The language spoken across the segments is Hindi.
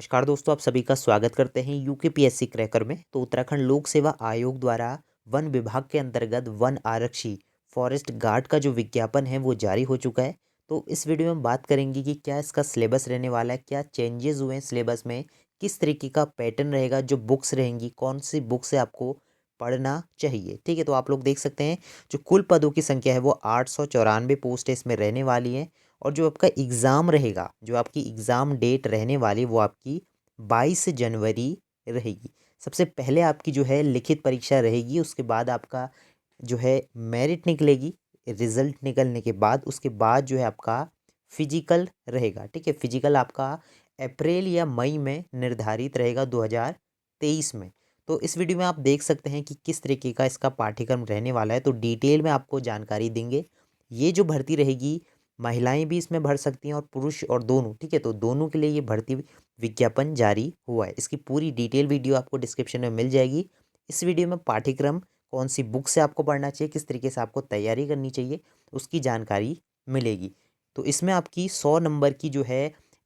नमस्कार दोस्तों, आप सभी का स्वागत करते हैं यूकेपीएससी क्रैकर में। तो उत्तराखंड लोक सेवा आयोग द्वारा वन विभाग के अंतर्गत वन आरक्षी फॉरेस्ट गार्ड का जो विज्ञापन है वो जारी हो चुका है। तो इस वीडियो में हम बात करेंगे कि क्या इसका सिलेबस रहने वाला है, क्या चेंजेस हुए हैं सिलेबस में, किस तरीके का पैटर्न रहेगा, जो बुक्स रहेंगी, कौन सी बुक से आपको पढ़ना चाहिए। ठीक है, तो आप लोग देख सकते हैं जो कुल पदों की संख्या है वो 894 पोस्ट इसमें रहने वाली है। और जो आपका एग्ज़ाम रहेगा, जो आपकी एग्ज़ाम डेट रहने वाली वो आपकी 22 जनवरी रहेगी। सबसे पहले आपकी जो है लिखित परीक्षा रहेगी, उसके बाद आपका जो है मेरिट निकलेगी। रिजल्ट निकलने के बाद उसके बाद जो है आपका फिजिकल रहेगा। ठीक है, फिजिकल आपका अप्रैल या मई में निर्धारित रहेगा 2023 में। तो इस वीडियो में आप देख सकते हैं कि किस तरीके का इसका पाठ्यक्रम रहने वाला है, तो डिटेल में आपको जानकारी देंगे। ये जो भर्ती रहेगी, महिलाएं भी इसमें भर सकती हैं और पुरुष और दोनों। ठीक है, तो दोनों के लिए ये भर्ती विज्ञापन जारी हुआ है। इसकी पूरी डिटेल वीडियो आपको डिस्क्रिप्शन में मिल जाएगी। इस वीडियो में पाठ्यक्रम, कौन सी बुक से आपको पढ़ना चाहिए, किस तरीके से आपको तैयारी करनी चाहिए, उसकी जानकारी मिलेगी। तो इसमें आपकी 100 नंबर की जो है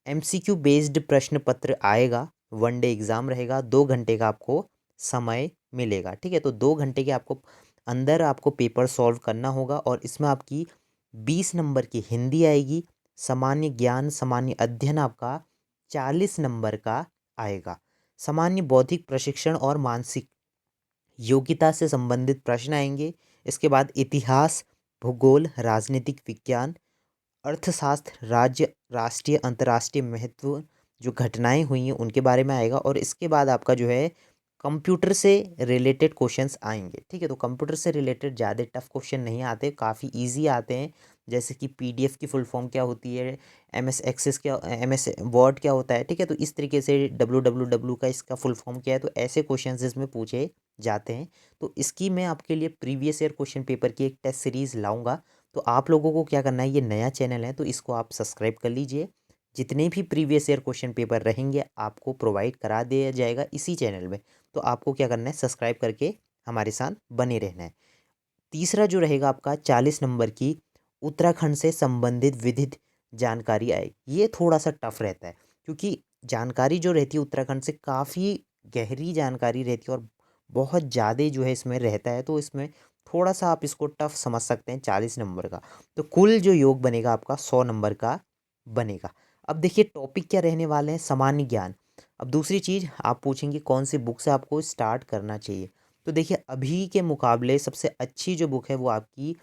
एमसीक्यू बेस्ड प्रश्न पत्र आएगा। वन डे एग्ज़ाम रहेगा, 2 घंटे का आपको समय मिलेगा। ठीक है, तो 2 घंटे के आपको अंदर आपको पेपर सॉल्व करना होगा। और इसमें आपकी 20 नंबर की हिंदी आएगी। सामान्य ज्ञान, सामान्य अध्ययन आपका 40 नंबर का आएगा। सामान्य बौद्धिक प्रशिक्षण और मानसिक योग्यता से संबंधित प्रश्न आएंगे। इसके बाद इतिहास, भूगोल, राजनीतिक विज्ञान, अर्थशास्त्र, राज्य, राष्ट्रीय, अंतर्राष्ट्रीय महत्व जो घटनाएं हुई हैं उनके बारे में आएगा। और इसके बाद आपका जो है कंप्यूटर से रिलेटेड क्वेश्चंस आएंगे। ठीक है, तो कंप्यूटर से रिलेटेड ज़्यादा टफ क्वेश्चन नहीं आते, काफ़ी इजी आते हैं। जैसे कि पीडीएफ की फुल फॉर्म क्या होती है, एमएस एक्सेस क्या, एमएस वर्ड क्या होता है। ठीक है, तो इस तरीके से डब्ल्यू का इसका फुल फॉर्म क्या है, तो ऐसे क्वेश्चंस इसमें पूछे जाते हैं। तो इसकी मैं आपके लिए प्रीवियस ईयर क्वेश्चन पेपर की एक टेस्ट सीरीज़ लाऊंगा। तो आप लोगों को क्या करना है, ये नया चैनल है तो इसको आप सब्सक्राइब कर लीजिए। जितने भी प्रीवियस ईयर क्वेश्चन पेपर रहेंगे आपको प्रोवाइड करा दिया जाएगा इसी चैनल में। तो आपको क्या करना है, सब्सक्राइब करके हमारे साथ बने रहना है। तीसरा जो रहेगा आपका 40 नंबर की उत्तराखंड से संबंधित विधिक जानकारी आएगी। ये थोड़ा सा टफ रहता है, क्योंकि जानकारी जो रहती है उत्तराखंड से काफ़ी गहरी जानकारी रहती है और बहुत ज़्यादा जो है इसमें रहता है। तो इसमें थोड़ा सा आप इसको टफ समझ सकते हैं 40 नंबर का। तो कुल जो योग बनेगा आपका 100 नंबर का बनेगा। अब देखिए टॉपिक क्या रहने वाले हैं, सामान्य ज्ञान। अब दूसरी चीज़ आप पूछेंगे कौन सी बुक से आपको स्टार्ट करना चाहिए। तो देखिए अभी के मुकाबले सबसे अच्छी जो बुक है वो आपकी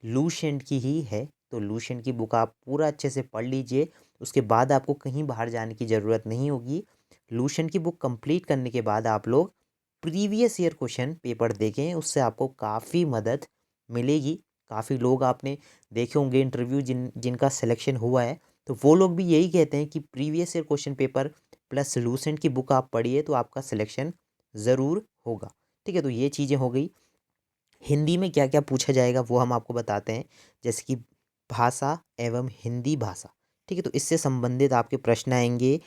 लूसेंट की ही है। तो लूसेंट की बुक आप पूरा अच्छे से पढ़ लीजिए, उसके बाद आपको कहीं बाहर जाने की ज़रूरत नहीं होगी। लूसेंट की बुक कंप्लीट करने के बाद आप लोग प्रीवियस ईयर क्वेश्चन पेपर देखें, उससे आपको काफ़ी मदद मिलेगी। काफ़ी लोग आपने देखे होंगे इंटरव्यू जिनका सिलेक्शन हुआ है, तो वो लोग भी यही कहते हैं कि previous year question paper plus Lucent की बुक आप पढ़िए तो आपका सिलेक्शन ज़रूर होगा। ठीक है, तो ये चीज़ें हो गई। हिंदी में क्या क्या पूछा जाएगा वो हम आपको बताते हैं। जैसे कि भाषा एवं हिंदी भाषा। ठीक है, तो इससे संबंधित आपके प्रश्न आएंगे।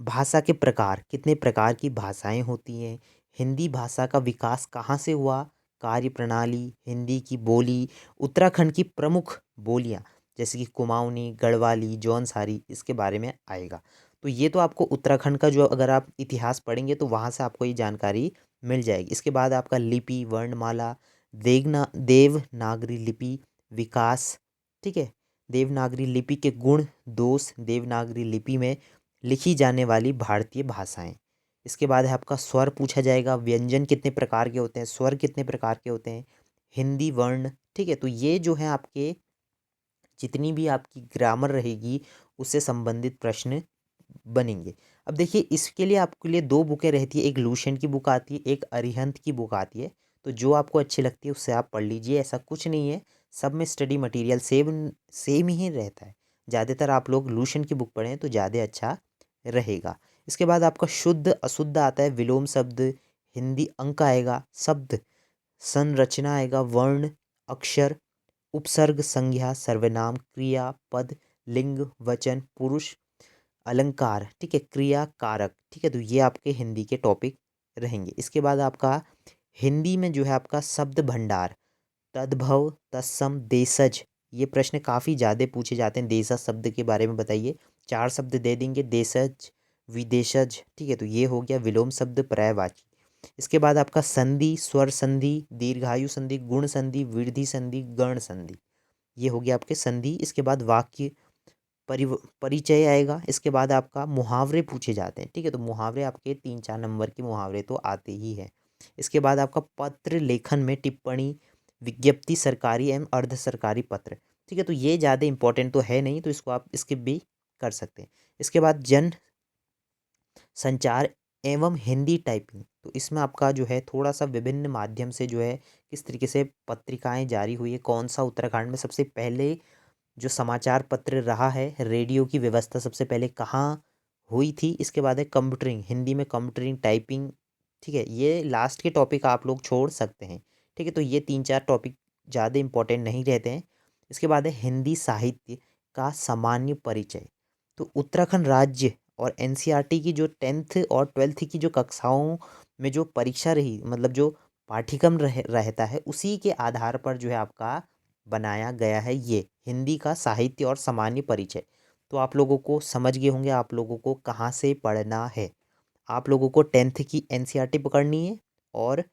भाषा के प्रकार, कितने प्रकार की भाषाएं होती हैं, हिंदी भाषा का विकास कहाँ से हुआ, कार्य प्रणाली, हिंदी की बोली, उत्तराखंड की प्रमुख बोलियाँ जैसे कि कुमाऊनी, गढ़वाली, जौनसारी, इसके बारे में आएगा। तो ये तो आपको उत्तराखंड का जो, अगर आप इतिहास पढ़ेंगे तो वहाँ से आपको ये जानकारी मिल जाएगी। इसके बाद आपका लिपि, वर्णमाला, देवनागरी लिपि विकास। ठीक है, देवनागरी लिपि के गुण दोष, देवनागरी लिपि में लिखी जाने वाली भारतीय भाषाएं। इसके बाद है आपका स्वर पूछा जाएगा, व्यंजन कितने प्रकार के होते हैं, स्वर कितने प्रकार के होते हैं, हिंदी वर्ण। ठीक है, तो ये जो है आपके जितनी भी आपकी ग्रामर रहेगी उससे संबंधित प्रश्न बनेंगे। अब देखिए इसके लिए आपके लिए दो बुकें रहती है, एक लूसेंट की बुक आती है, एक अरिहंत की बुक आती है। तो जो आपको अच्छी लगती है उससे आप पढ़ लीजिए, ऐसा कुछ नहीं है, सब में स्टडी मटेरियल सेम सेम ही रहता है। ज़्यादातर आप लोग लूसेंट की बुक पढ़ें तो ज़्यादा अच्छा रहेगा। इसके बाद आपका शुद्ध अशुद्ध आता है, विलोम शब्द, हिंदी अंक आएगा, शब्द संरचना आएगा, वर्ण, अक्षर, उपसर्ग, संज्ञा, सर्वनाम, क्रिया, पद, लिंग, वचन, पुरुष, अलंकार। ठीक है, क्रिया, कारक। ठीक है, तो ये आपके हिंदी के टॉपिक रहेंगे। इसके बाद आपका हिंदी में जो है आपका शब्द भंडार, तद्भव, तत्सम, देशज। ये प्रश्न काफ़ी ज़्यादा पूछे जाते हैं। देशज शब्द के बारे में बताइए, 4 शब्द दे देंगे, देशज, विदेशज, ठीक है, तो ये हो गया विलोम शब्द पर्यायवाची। इसके बाद आपका संधि, स्वर संधि, दीर्घायु संधि, गुण संधि, वृद्धि संधि, गण संधि, ये हो गया आपके संधि। इसके बाद वाक्य परिचय आएगा। इसके बाद आपका मुहावरे पूछे जाते हैं, ठीक है, तो मुहावरे आपके 3-4 नंबर के मुहावरे तो आते ही हैं। इसके बाद आपका पत्र लेखन में टिप्पणी, विज्ञप्ति, सरकारी एवं अर्ध सरकारी पत्र, ठीक है, तो ये ज़्यादा इंपॉर्टेंट तो है नहीं, तो इसको आप स्किप भी कर सकते हैं। इसके बाद जन संचार एवं हिंदी टाइपिंग, तो इसमें आपका जो है थोड़ा सा विभिन्न माध्यम से जो है किस तरीके से पत्रिकाएं जारी हुई है, कौन सा उत्तराखंड में सबसे पहले जो समाचार पत्र रहा है, रेडियो की व्यवस्था सबसे पहले कहाँ हुई थी। इसके बाद है कंप्यूटरिंग, हिंदी में कंप्यूटरिंग टाइपिंग, ठीक है, ये लास्ट के टॉपिक आप लोग छोड़ सकते हैं, ठीक है, तो ये 3-4 टॉपिक ज़्यादा इंपॉर्टेंट नहीं रहते हैं। इसके बाद है हिंदी साहित्य का सामान्य परिचय। तो उत्तराखंड राज्य और एनसीईआरटी की जो 10th और 12th की जो कक्षाओं में जो परीक्षा रही, मतलब जो पाठ्यक्रम रहता है, उसी के आधार पर जो है आपका बनाया गया है ये हिंदी का साहित्य और सामान्य परिचय। तो आप लोगों को समझ गए होंगे आप लोगों को कहाँ से पढ़ना है। आप लोगों को 10th की एनसीईआरटी पकड़नी है और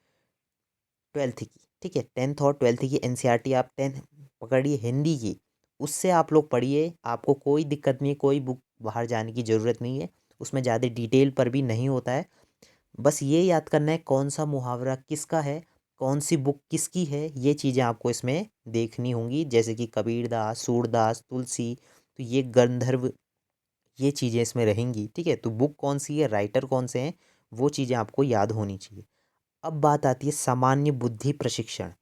12th की, ठीक है, 10th और 12th की एनसीईआरटी आप 10th पकड़िए हिंदी की, उससे आप लोग पढ़िए, आपको कोई दिक्कत नहीं है, कोई बुक बाहर जाने की ज़रूरत नहीं है, उसमें ज़्यादा डिटेल पर भी नहीं होता है। बस ये याद करना है कौन सा मुहावरा किसका है, कौन सी बुक किसकी है, ये चीज़ें आपको इसमें देखनी होंगी, जैसे कि कबीरदास, सूरदास, तुलसी, तो ये गंधर्व, ये चीज़ें इसमें रहेंगी, ठीक है, तो बुक कौन सी है, राइटर कौन से हैं, वो चीज़ें आपको याद होनी चाहिए। अब बात आती है सामान्य बुद्धि प्रशिक्षण।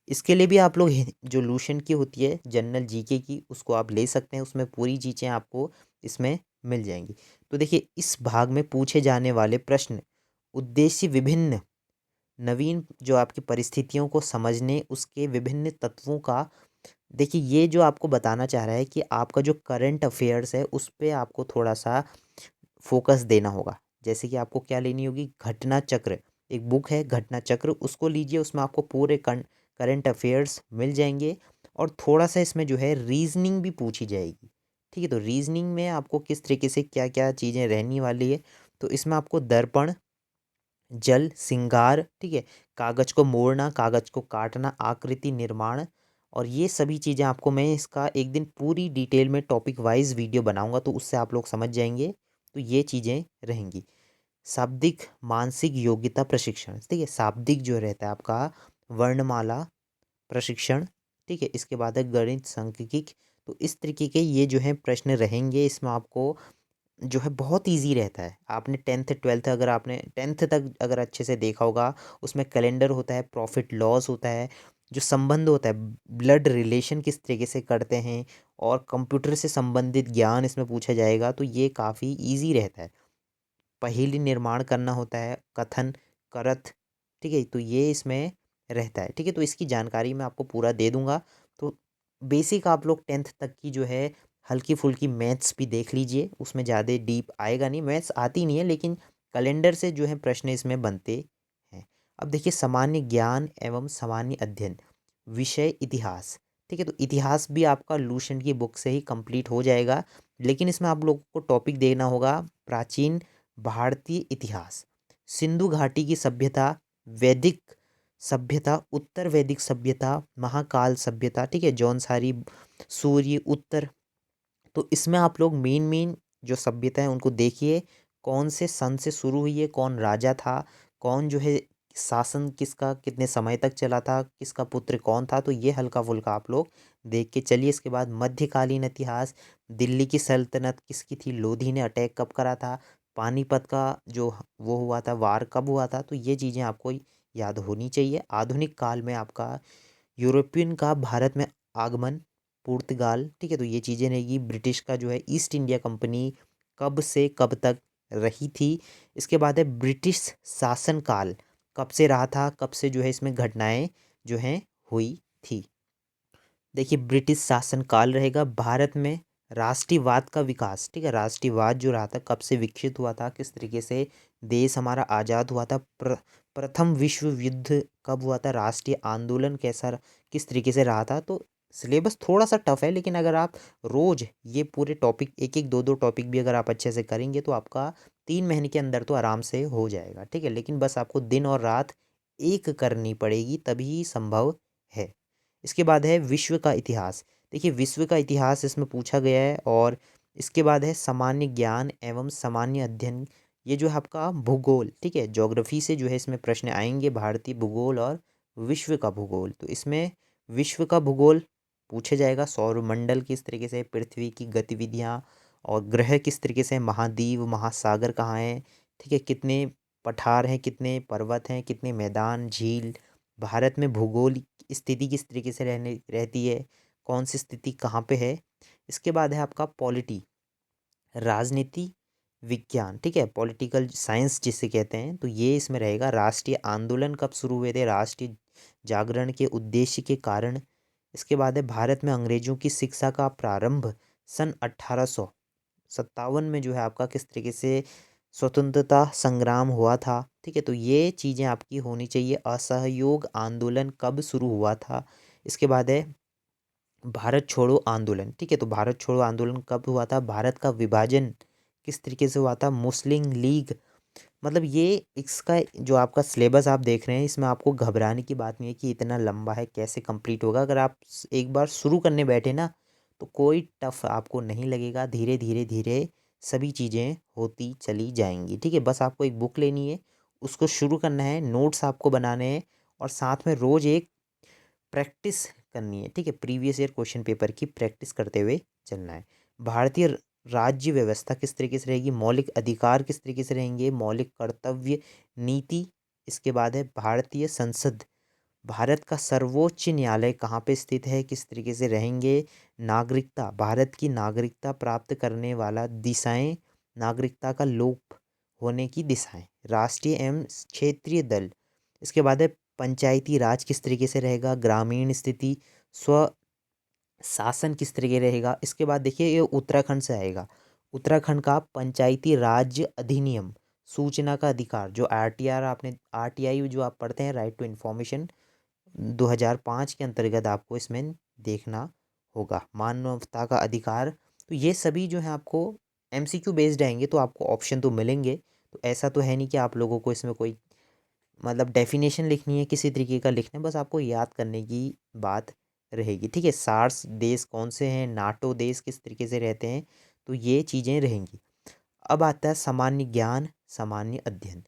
इसके लिए भी आप लोग जो लूशन की होती है जनरल जीके की, उसको आप ले सकते हैं, उसमें पूरी चीज़ें आपको इसमें मिल जाएंगी। तो देखिए इस भाग में पूछे जाने वाले प्रश्न उद्देश्य विभिन्न नवीन जो आपकी परिस्थितियों को समझने, उसके विभिन्न तत्वों का, देखिए ये जो आपको बताना चाह रहा है कि आपका जो करंट अफेयर्स है उस पे आपको थोड़ा सा फोकस देना होगा। जैसे कि आपको क्या लेनी होगी, घटना चक्र, एक बुक है घटना चक्र, उसको लीजिए, उसमें आपको पूरे करंट अफेयर्स मिल जाएंगे और थोड़ा सा इसमें जो है रीजनिंग भी पूछी जाएगी, ठीक है, तो रीजनिंग में आपको किस तरीके से क्या क्या चीज़ें रहने वाली है, तो इसमें आपको दर्पण, जल, सिंगार, ठीक है, कागज को मोड़ना, कागज को काटना, आकृति निर्माण, और ये सभी चीज़ें आपको मैं इसका एक दिन पूरी डिटेल में टॉपिक वाइज वीडियो बनाऊंगा, तो उससे आप लोग समझ जाएंगे। तो ये चीज़ें रहेंगी। शाब्दिक मानसिक योग्यता प्रशिक्षण, ठीक है, शाब्दिक जो रहता है आपका वर्णमाला प्रशिक्षण, ठीक है, इसके बाद है गणित सांख्यिकी। तो इस तरीके के ये जो है प्रश्न रहेंगे, इसमें आपको जो है बहुत इजी रहता है। आपने 10th 12th, अगर आपने 10th तक अगर अच्छे से देखा होगा, उसमें कैलेंडर होता है, प्रॉफिट लॉस होता है, जो संबंध होता है, ब्लड रिलेशन किस तरीके से करते हैं, और कंप्यूटर से संबंधित ज्ञान इसमें पूछा जाएगा, तो ये काफ़ी इजी रहता है। पहेली निर्माण करना होता है, कथन, करथ, ठीक है, तो ये इसमें रहता है, ठीक है, तो इसकी जानकारी मैं आपको पूरा दे दूंगा। तो बेसिक आप लोग 10th तक की जो है हल्की फुल्की मैथ्स भी देख लीजिए, उसमें ज़्यादा डीप आएगा नहीं, मैथ्स आती नहीं है, लेकिन कैलेंडर से जो है प्रश्न इसमें बनते हैं। अब देखिए सामान्य ज्ञान एवं सामान्य अध्ययन, विषय इतिहास, ठीक है, तो इतिहास भी आपका लूसेंट की बुक से ही कंप्लीट हो जाएगा, लेकिन इसमें आप लोगों को टॉपिक देना होगा प्राचीन भारतीय इतिहास, सिंधु घाटी की सभ्यता, वैदिक सभ्यता, उत्तर वैदिक सभ्यता, महाकाल सभ्यता, ठीक है, जौनसारी, सूर्य, उत्तर। तो इसमें आप लोग मेन मेन जो सभ्यता है उनको देखिए, कौन से सन से शुरू हुई है, कौन राजा था, कौन जो है शासन किसका कितने समय तक चला था, किसका पुत्र कौन था, तो ये हल्का फुल्का आप लोग देख के चलिए। इसके बाद मध्यकालीन इतिहास, दिल्ली की सल्तनत किसकी थी, लोधी ने अटैक कब करा था, पानीपत का जो वो हुआ था वार कब हुआ था, तो ये चीज़ें आपको याद होनी चाहिए। आधुनिक काल में आपका यूरोपियन का भारत में आगमन, पुर्तगाल, ठीक है, तो ये चीज़ें रहेगी। ब्रिटिश का जो है ईस्ट इंडिया कंपनी कब से कब तक रही थी। इसके बाद है ब्रिटिश शासनकाल कब से रहा था, कब से जो है इसमें घटनाएं जो हैं हुई थी। देखिए ब्रिटिश शासनकाल रहेगा। भारत में राष्ट्रीयवाद का विकास, ठीक है, राष्ट्रीयवाद जो रहा था कब से विकसित हुआ था, किस तरीके से देश हमारा आज़ाद हुआ था, प्रथम विश्व युद्ध कब हुआ था, राष्ट्रीय आंदोलन कैसा किस तरीके से रहा था। तो सिलेबस थोड़ा सा टफ है, लेकिन अगर आप रोज़ ये पूरे टॉपिक एक एक दो दो टॉपिक भी अगर आप अच्छे से करेंगे तो आपका 3 महीने के अंदर तो आराम से हो जाएगा, ठीक है। लेकिन बस आपको दिन और रात एक करनी पड़ेगी, तभी संभव है। इसके बाद है विश्व का इतिहास। देखिए विश्व का इतिहास इसमें पूछा गया है। और इसके बाद है सामान्य ज्ञान एवं सामान्य अध्ययन। ये जो है आपका भूगोल, ठीक है, ज्योग्राफी से जो है इसमें प्रश्न आएंगे, भारतीय भूगोल और विश्व का भूगोल। तो इसमें विश्व का भूगोल पूछा जाएगा, सौरमंडल किस तरीके से, पृथ्वी की गतिविधियाँ और ग्रह किस तरीके से, महाद्वीप महासागर कहाँ हैं, ठीक है, कितने पठार हैं, कितने पर्वत हैं, कितने मैदान झील, भारत में भूगोल स्थिति किस तरीके से रहती है, कौन सी स्थिति कहाँ पे है। इसके बाद है आपका पॉलिटी, राजनीति विज्ञान, ठीक है, पॉलिटिकल साइंस जिसे कहते हैं। तो ये इसमें रहेगा। राष्ट्रीय आंदोलन कब शुरू हुए थे, राष्ट्रीय जागरण के उद्देश्य के कारण। इसके बाद है भारत में अंग्रेजों की शिक्षा का प्रारंभ सन 1857 में जो है आपका किस तरीके से स्वतंत्रता संग्राम हुआ था, ठीक है। तो ये चीज़ें आपकी होनी चाहिए। असहयोग आंदोलन कब शुरू हुआ था। इसके बाद है भारत छोड़ो आंदोलन, ठीक है। तो भारत छोड़ो आंदोलन कब हुआ था, भारत का विभाजन किस तरीके से हुआ था, मुस्लिम लीग। मतलब ये इसका जो आपका सिलेबस आप देख रहे हैं, इसमें आपको घबराने की बात नहीं है कि इतना लंबा है कैसे कंप्लीट होगा। अगर आप एक बार शुरू करने बैठे ना, तो कोई टफ आपको नहीं लगेगा। धीरे धीरे धीरे सभी चीज़ें होती चली जाएंगी, ठीक है। बस आपको एक बुक लेनी है, उसको शुरू करना है, नोट्स आपको बनाने हैं और साथ में रोज़ एक प्रैक्टिस करनी है, ठीक है। प्रीवियस ईयर क्वेश्चन पेपर की प्रैक्टिस करते हुए चलना है। भारतीय राज्य व्यवस्था किस तरीके से रहेगी, मौलिक अधिकार किस तरीके से रहेंगे, मौलिक कर्तव्य नीति। इसके बाद है भारतीय संसद, भारत का सर्वोच्च न्यायालय कहाँ पे स्थित है, किस तरीके से रहेंगे। नागरिकता, भारत की नागरिकता प्राप्त करने वाला दिशाएं, नागरिकता का लोप होने की दिशाएं। राष्ट्रीय एवं क्षेत्रीय दल। इसके बाद है पंचायती राज किस तरीके से रहेगा, ग्रामीण स्थिति, स्व शासन किस तरीके रहेगा। इसके बाद देखिए ये उत्तराखंड से आएगा, उत्तराखंड का पंचायती राज अधिनियम, सूचना का अधिकार, जो आरटीआर आपने आरटीआई जो आप पढ़ते हैं, राइट टू इन्फॉर्मेशन, 2005 के अंतर्गत आपको इसमें देखना होगा। मानवता का अधिकार। तो ये सभी जो है आपको एमसीक्यू बेस्ड आएंगे, तो आपको ऑप्शन तो मिलेंगे। तो ऐसा तो है नहीं कि आप लोगों को इसमें कोई मतलब डेफिनेशन लिखनी है, किसी तरीके का लिखना है, बस आपको याद करने की बात रहेगी, ठीक है। सार्स देश कौन से हैं, नाटो देश किस तरीके से रहते हैं, तो ये चीज़ें रहेंगी। अब आता है सामान्य ज्ञान सामान्य अध्ययन।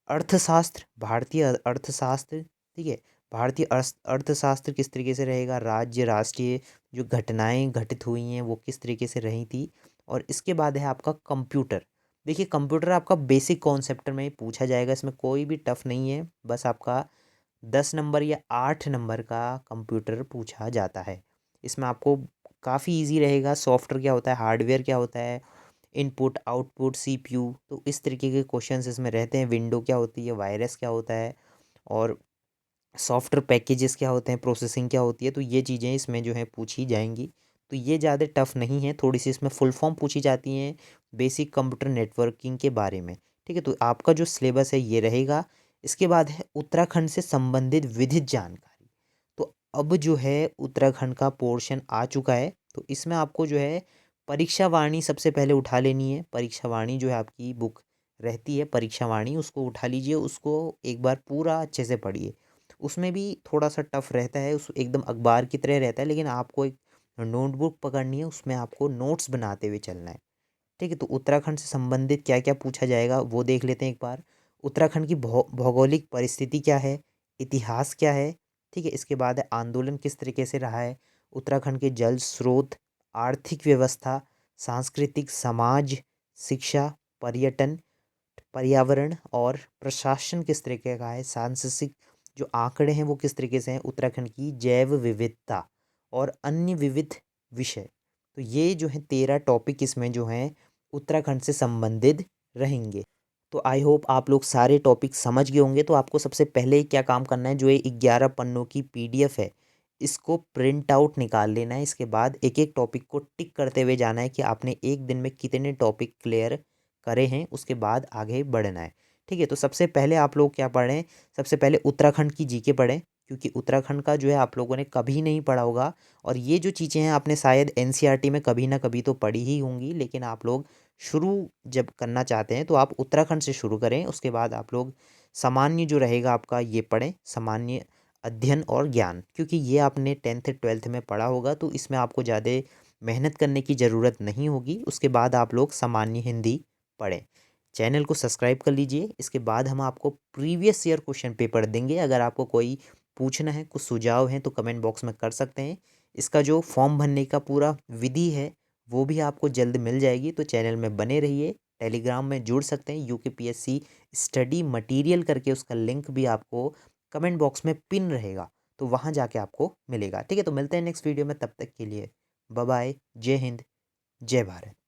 अर्थशास्त्र, भारतीय अर्थशास्त्र, ठीक है। भारतीय अर्थशास्त्र किस तरीके से रहेगा, राज्य राष्ट्रीय जो घटनाएं घटित हुई हैं वो किस तरीके से रही थी। और इसके बाद है आपका कंप्यूटर। देखिए कंप्यूटर आपका बेसिक कॉन्सेप्ट में पूछा जाएगा, इसमें कोई भी टफ नहीं है। बस आपका 10 नंबर या 8 नंबर का कंप्यूटर पूछा जाता है। इसमें आपको काफ़ी इजी रहेगा। सॉफ्टवेयर क्या होता है, हार्डवेयर क्या होता है, इनपुट आउटपुट सीपीयू, तो इस तरीके के क्वेश्चंस इसमें रहते हैं। विंडो क्या होती है, वायरस क्या होता है, और सॉफ्टवेयर पैकेजेस क्या होते हैं, प्रोसेसिंग क्या होती है। तो ये चीज़ें इसमें जो है पूछी जाएंगी। तो ये ज़्यादा टफ नहीं है, थोड़ी सी इसमें फुल फॉर्म पूछी जाती हैं बेसिक कंप्यूटर नेटवर्किंग के बारे में, ठीक है। तो आपका जो सिलेबस है ये रहेगा। इसके बाद है उत्तराखंड से संबंधित विधिक जानकारी। तो अब जो है उत्तराखंड का पोर्शन आ चुका है। तो इसमें आपको जो है परीक्षा वाणी सबसे पहले उठा लेनी है। परीक्षा वाणी जो है आपकी बुक रहती है, परीक्षा वाणी, उसको उठा लीजिए, उसको एक बार पूरा अच्छे से पढ़िए। उसमें भी थोड़ा सा टफ रहता है, उस एकदम अखबार की तरह रहता है, लेकिन आपको एक नोटबुक पकड़नी है, उसमें आपको नोट्स बनाते हुए चलना है, ठीक है। तो उत्तराखंड से संबंधित क्या क्या पूछा जाएगा वो देख लेते हैं एक बार। उत्तराखंड की भौगोलिक परिस्थिति क्या है, इतिहास क्या है, ठीक है। इसके बाद है आंदोलन किस तरीके से रहा है, उत्तराखंड के जल स्रोत, आर्थिक व्यवस्था, सांस्कृतिक समाज, शिक्षा, पर्यटन, पर्यावरण और प्रशासन किस तरीके का है, सांस्कृतिक जो आंकड़े हैं वो किस तरीके से हैं, उत्तराखंड की जैव विविधता और अन्य विविध विषय। तो ये जो है 13 टॉपिक इसमें जो हैं उत्तराखंड से संबंधित रहेंगे। तो आई होप आप लोग सारे टॉपिक समझ गए होंगे। तो आपको सबसे पहले क्या काम करना है, जो ये 11 पन्नों की पीडीएफ है, इसको प्रिंट आउट निकाल लेना है। इसके बाद एक एक टॉपिक को टिक करते हुए जाना है कि आपने एक दिन में कितने टॉपिक क्लियर करे हैं, उसके बाद आगे बढ़ना है, ठीक है। तो सबसे पहले आप लोग क्या पढ़ें, सबसे पहले उत्तराखंड की जीके पढ़ें, क्योंकि उत्तराखंड का जो है आप लोगों ने कभी नहीं पढ़ा होगा। और ये जो चीज़ें हैं आपने शायद एनसीईआरटी में कभी ना कभी तो पढ़ी ही होंगी, लेकिन आप लोग शुरू जब करना चाहते हैं तो आप उत्तराखंड से शुरू करें। उसके बाद आप लोग सामान्य जो रहेगा आपका ये पढ़ें, सामान्य अध्ययन और ज्ञान, क्योंकि ये आपने 10th 12th में पढ़ा होगा तो इसमें आपको ज़्यादा मेहनत करने की ज़रूरत नहीं होगी। उसके बाद आप लोग सामान्य हिंदी पढ़ें। चैनल को सब्सक्राइब कर लीजिए। इसके बाद हम आपको प्रीवियस ईयर क्वेश्चन पेपर देंगे। अगर आपको कोई पूछना है, कुछ सुझाव हैं तो कमेंट बॉक्स में कर सकते हैं। इसका जो फॉर्म भरने का पूरा विधि है वो भी आपको जल्द मिल जाएगी, तो चैनल में बने रहिए। टेलीग्राम में जुड़ सकते हैं, यूकेपीएससी स्टडी मटेरियल करके उसका लिंक भी आपको कमेंट बॉक्स में पिन रहेगा, तो वहाँ जाके आपको मिलेगा। ठीक है, तो मिलते हैं नेक्स्ट वीडियो में, तब तक के लिए बाय बाय। जय हिंद, जय भारत।